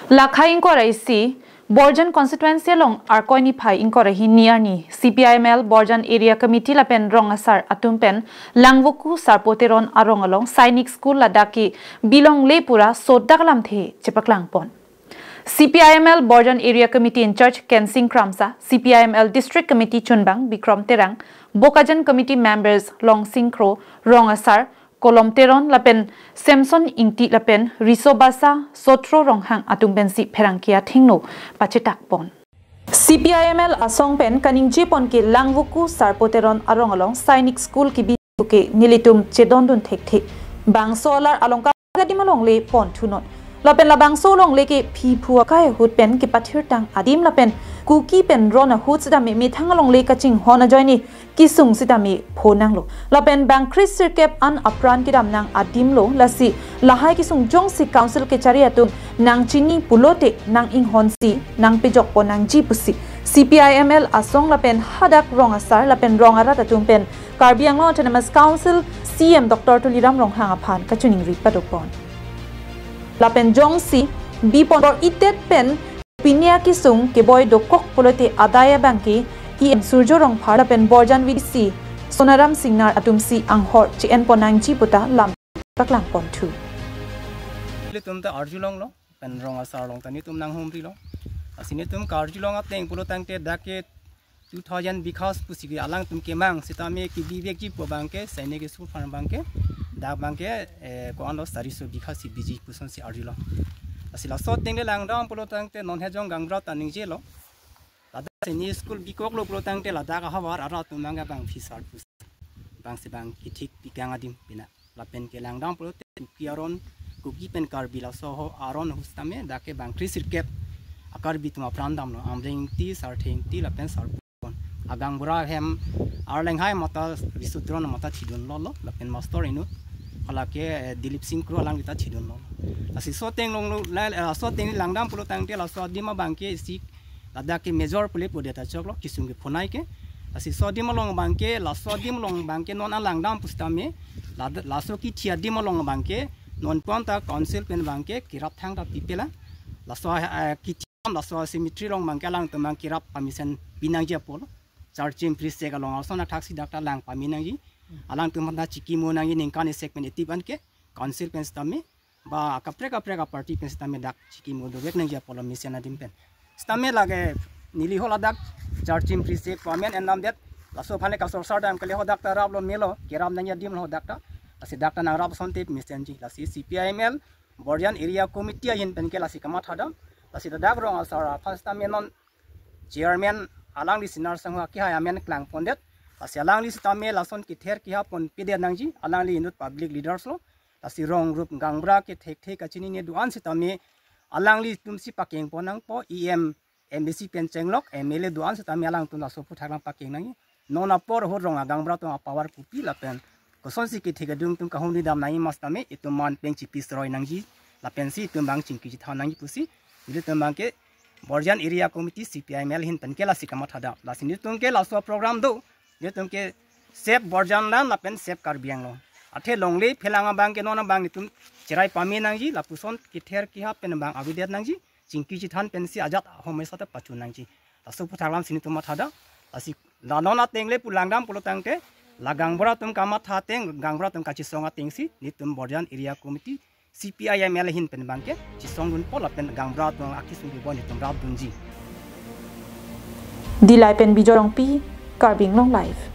Lakha inquiry si Borjan Constituency long Arkoni Phai inquiry hi near ni CPIML Borjan Area Committee la pen rong asar atumpen Langvoku Sarpo Teron Arong along Sainik School ladaki bilong le pura sodaklam the chepaklang pon. CPIML Borjan Area Committee in Church Kensing Kramsa, CPIML District Committee Chunbang Bikram Terang, Bokajan Committee members Long Singkro, Rong Asar, Kolom Teron lapen Samson Inti lapen Risobasa Sotro Ronghang Atumbensi Perangkia Tingno Pachetak Pon. CPIML Asong Pen Kaningji Pon ki Langvoku Sarpo Teron Arong along Sainik School ki Bituke Nilitum Chedondun Tekte Bang Solar Along Kadimalong Le Pon Tunon. Lapen labang solong leke pipua kaya hut pen ki pathir tang adim lapen kuki pen rona hut sidami mi thangalong leka ching hona joini kisung sidami phonang lo lapen bang Chris sirkep an apran ki dam nang adim lo lasi lahai kisung jong si council ke chariatum nang chini pulote nang ing honsi nang pejok po nang jipusi CPIML asong lapen hadak rong asar lapen rong arat atum pen Karbiang Autonomous Council CM Dr. Tuliram Ronghang aphan kachuning ripadopon Lapen jong si bipon or itet pen pinia kisung ke boy do kok polote adaya banki i surjo rong phara pen Borjan VDC Sonaram Singnar atumsi anghor chi en ponang chi puta lam taklang pon thu tum ta arjulong lo pen rong asar long tani tum nang hom ri lo asini tum karjulong ateng pulo tangte dake 2000 because pusigi alang tum kemang sitame ki bibek ji po bangke Sainik school farm bangke da bangke ko anlo sariso because biji puson si arjilo asila so tengle langdang pulo tangte non hejong gangra taning je lo ada seni school bikok lo pulo tangte la daga hawar ara tum nanga bang fisar pus bang se bang kitik pikang adim bina lapen ke langdang pulo ki aron kuki pen karbila so ho aron hustame dake bang krisir kep akar bituma prandam no amring ti sarthing ti lapen sarpo agang bura hem arleng hai mata risutron mata chidun lo lapen master inu halake Dilip Singh kru alang kita chidun lo asi so teng long la so teng langdam pulo tangte la so dima bangke si lada ke major pule pode ta choklo kisung ke phonai ke asi so dima long bangke la so dim long bangke non langdam pustame la so ki thia dima long bangke non ponta council pen bangke kirap thang ta pipela la so ki la so symmetry long bangke lang tamang kirap permission binang je polo charging please check along also na taxi doctor lang paminangi alang tumanda chiki monangi ningkani segment etiban ke council pen stame ba kapre party pen stame dak chiki modo wek nang ja polo mission adim pen stame lage nili hola dak charging please check pamen and nam that laso phane ka sor dam kale ho doctor rab lo melo keram nang dim lo doctor asi doctor nang rab sonte mission ji lasi CPIML Borjan area committee yin pen ke lasi kama thada lasi dak rong asara first time non chairman alang di sinar sangwa ki ha amen klang pondet asi alang li stame lason ki ther ki ha pon pide nangji alang li inut public leaders lo asi rong group gangbra ke thek achini ne duan sitame alang li tumsi pakeng ponang po em MBC pen chenglok MLA duan sitame alang tun laso pu thaklang pakeng nangi nona por ho rong gangbra to power pupi la pen koson si ki thega dung tum ka honi dam nai mastame ituman peng chi pisroi nangji la pensi tumbang chingki ji thanangi pusi ile tumbang ke Borjan area committee CPIML hin pen ke la sikama thada la sini tum ke la so program do ye tum ke sep Borjan lan la pen sep Karbiang lo athe longle phelanga bang ke nona bang tum cherai pami nangji la puson ki ther ki ha pen bang abidet nangji chingki ji than pen si ajat homesa ta pachu nangji la so puthaglam sini tum thada asi la nona tengle pulangdam pulo tangte la gangbora tum kama tha teng gangbora tum kachi songa tengsi ni tum Borjan area committee CPIML hin pen bangke chisong dun pola pen gangbra to akisung bi boni tum rab dunji Dilai pen bijorong pi Karbing long life